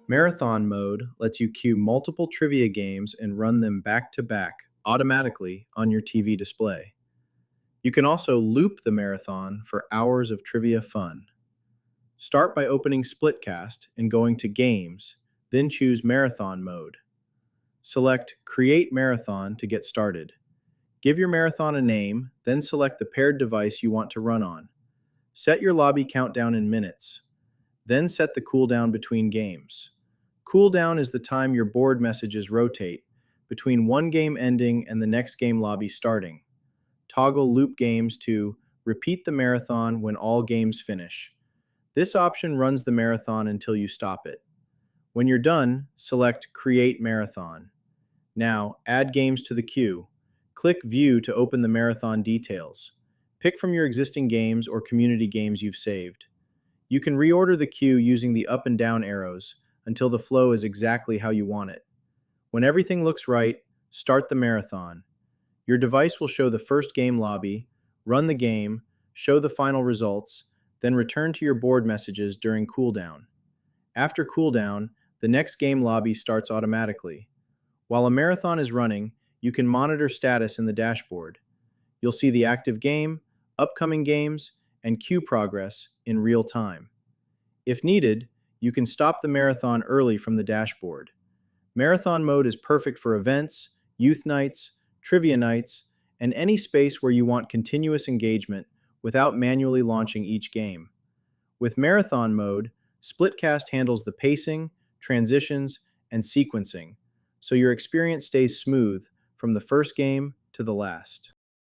Marathon mode lets you queue multiple trivia games and run them back to back automatically on your TV display. You can also loop the marathon for hours of trivia fun. Start by opening SplitCast and going to Games, then choose Marathon mode. Select Create Marathon to get started. Give your marathon a name, then select the paired device you want to run on. Set your lobby countdown in minutes. Then set the cooldown between games. Cooldown is the time your board messages rotate between one game ending and the next game lobby starting. Toggle loop games to repeat the marathon when all games finish. This option runs the marathon until you stop it. When you're done, select Create Marathon. Now, add games to the queue. Click View to open the marathon details. Pick from your existing games or community games you've saved. You can reorder the queue using the up and down arrows until the flow is exactly how you want it. When everything looks right, start the marathon. Your device will show the first game lobby, run the game, show the final results, then return to your board messages during cooldown. After cooldown, the next game lobby starts automatically. While a marathon is running, you can monitor status in the dashboard. You'll see the active game, upcoming games, and queue progress in real time. If needed, you can stop the marathon early from the dashboard. Marathon mode is perfect for events, youth nights, trivia nights, and any space where you want continuous engagement without manually launching each game. With Marathon mode, SplitCast handles the pacing, transitions, and sequencing, so your experience stays smooth from the first game to the last.